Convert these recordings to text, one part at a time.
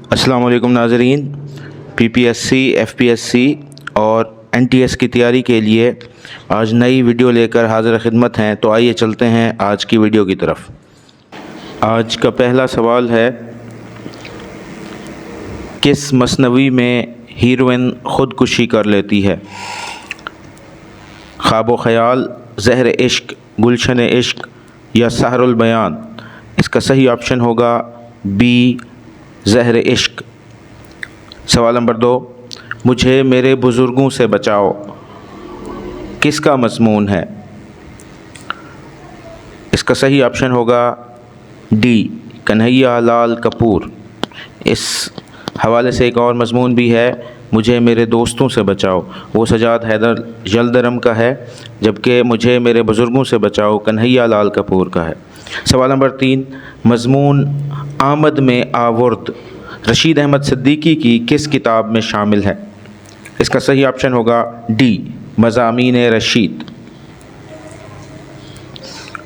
अस्सलाम वालेकुम नाज़रीन। PPSC, FPSC और NTS की तैयारी के लिए आज नई वीडियो लेकर हाज़िर खिदमत हैं। तो आइए चलते हैं आज की वीडियो की तरफ। आज का पहला सवाल है, किस मसनवी में हीरोइन ख़ुदकुशी कर लेती है? ख्वाब व ख़याल, ज़हर इश्क, गुलशन इश्क या सहरुल बयान। इसका सही ऑप्शन होगा बी, ज़हर इश्क। सवाल नंबर 2, मुझे मेरे बुज़ुर्गों से बचाओ किसका मज़मून है? इसका सही ऑप्शन होगा डी, कन्हैया लाल कपूर। इस हवाले से एक और मज़मून भी है, मुझे मेरे दोस्तों से बचाओ, वो सजाद हैदर यल्दरम का है, जबकि मुझे मेरे बुज़ुर्गों से बचाओ कन्हैया लाल कपूर का है। सवाल नंबर 3, मज़मून आमद में आवुर्द रशीद अहमद सिद्दीकी की किस किताब में शामिल है? इसका सही ऑप्शन होगा डी, मज़ामीन रशीद।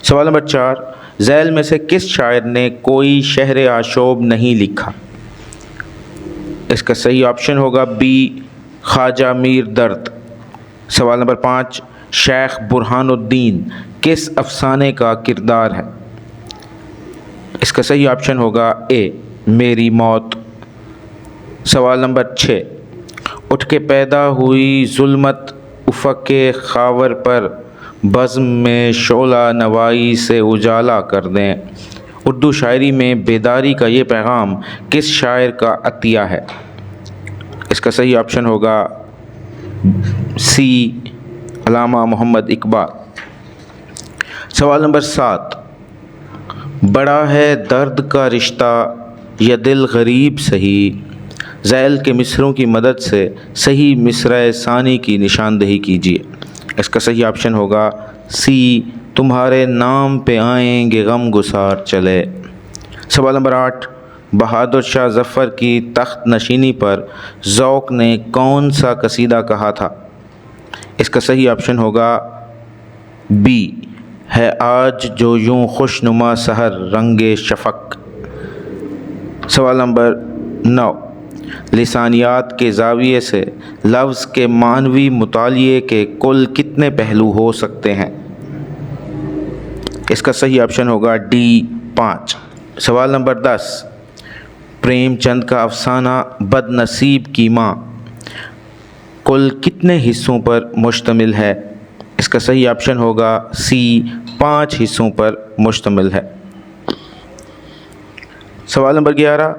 सवाल नंबर 4, ज़ैल में से किस शायर ने कोई शहर आशोब नहीं लिखा? इसका सही ऑप्शन होगा बी, ख्वाजा मीर दर्द। सवाल नंबर 5, शेख बुरहानुद्दीन किस अफसाने का किरदार है? इसका सही ऑप्शन होगा ए, मेरी मौत। सवाल नंबर 6, उठ के पैदा हुई जुल्मत उफ़क़ के खावर पर, बज़्म में शोला नवाई से उजाला कर दें। उर्दू शायरी में बेदारी का ये पैगाम किस शायर का अतिया है? इसका सही ऑप्शन होगा सी, अल्लामा मोहम्मद इकबाल। सवाल नंबर 7, बड़ा है दर्द का रिश्ता या दिल गरीब सही, ज़ैल के मिसरों की मदद से सही मिसरा सानी की निशानदही कीजिए। इसका सही ऑप्शन होगा सी, तुम्हारे नाम पे आएंगे गम गुसार चले। सवाल नंबर 8, बहादुर शाह ज़फ़र की तख्त नशीनी पर ज़ौक़ ने कौन सा कसीदा कहा था? इसका सही ऑप्शन होगा बी, है आज जो यूं खुशनुमा सहर रंगे शफ़क़। सवाल नंबर 9, लिसानियात के ज़ाविये से लफ्ज़ के मानवी मुतालिए के कुल कितने पहलू हो सकते हैं? इसका सही ऑप्शन होगा डी, 5। सवाल नंबर 10, प्रेमचंद का अफसाना बदनसीब की माँ कुल कितने हिस्सों पर मुश्तमिल है? इसका सही ऑप्शन होगा सी, 5 हिस्सों पर मुश्तमिल है। सवाल नंबर 11,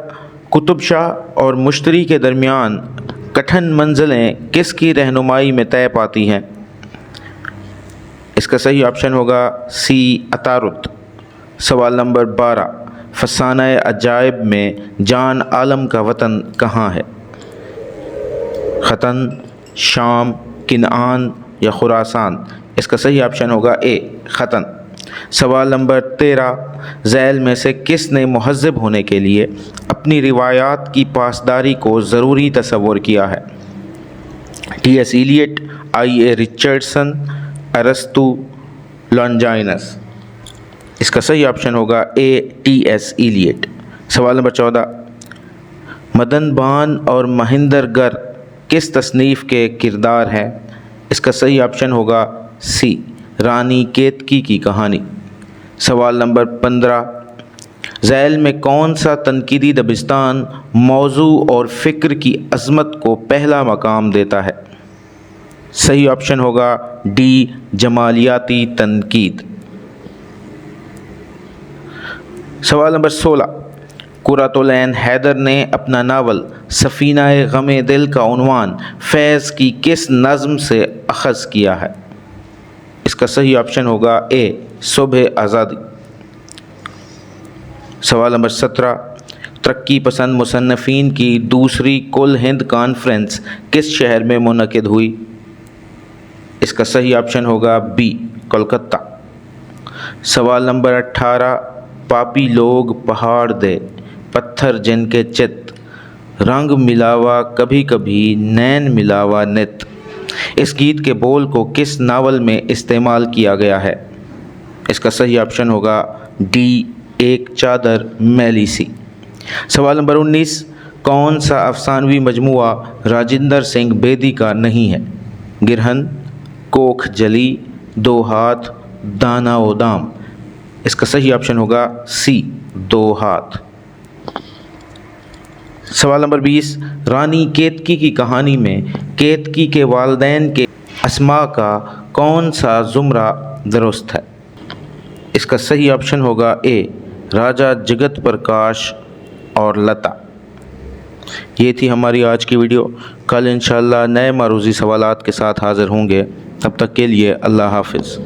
कुतुब शाह और मुश्तरी के दरमियान कठिन मंजिलें किसकी रहनुमाई में तय पाती हैं? इसका सही ऑप्शन होगा सी, अतारुद। सवाल नंबर 12, फसाना अजायब में जान आलम का वतन कहाँ है? खतन, शाम, किनान या खुरासान। इसका सही ऑप्शन होगा ए, खतन। सवाल नंबर 13, ज़ैल में से किसने मुहज़्ज़ब होने के लिए अपनी रिवायात की पासदारी को ज़रूरी तसव्वुर किया है? T.S. Elliot, I.A. रिचर्डसन, अरस्तु, लॉन्जाइनस। इसका सही ऑप्शन होगा ए, T.S. इलियट। सवाल नंबर 14, मदन बान और महिंदर गर किस तसनीफ़ के किरदार हैं? इसका सही ऑप्शन होगा सी, रानी केतकी की कहानी। सवाल नंबर 15, ज़ैल में कौन सा तनकीदी दबिस्तान मौजू और फ़िक्र की अज़मत को पहला मकाम देता है? सही ऑप्शन होगा डी, जमालियाती तनकीद। सवाल नंबर 16, कुर्रतुल ऐन हैदर ने अपना नावल सफ़ीना-ए ग़म दिल का उन्वान फैज़ की किस नज़्म से अख़ज़ किया है? इसका सही ऑप्शन होगा ए, सुबह आज़ादी। सवाल नंबर 17, तरक्की पसंद मुसन्निफ़ीन की दूसरी कुल हिंद कॉन्फ्रेंस किस शहर में मुनक़िद हुई? इसका सही ऑप्शन होगा बी, कोलकाता। सवाल नंबर 18, पापी लोग पहाड़ दे पत्थर जिनके चित, रंग मिलावा कभी कभी नैन मिलावा नित। इस गीत के बोल को किस नावल में इस्तेमाल किया गया है? इसका सही ऑप्शन होगा डी, एक चादर मैली सी। सवाल नंबर 19, کون سا افسانوی مجموعہ راجندر سنگھ بیدی کا نہیں ہے؟ گرہن، کوکھ جلی، دو ہاتھ، دانا و دام۔ اس کا صحیح آپشن ہوگا سی، دو ہاتھ۔ سوال نمبر 20، رانی کیتکی کی کہانی میں کیتکی کے والدین کے اسماء کا کون سا زمرہ درست ہے؟ اس کا صحیح آپشن ہوگا اے، راجا جگت پرکاش اور لتا۔ یہ تھی ہماری آج کی ویڈیو۔ کل انشاءاللہ نئے معروضی سوالات کے ساتھ حاضر ہوں گے۔ تب تک کے لیے اللہ حافظ۔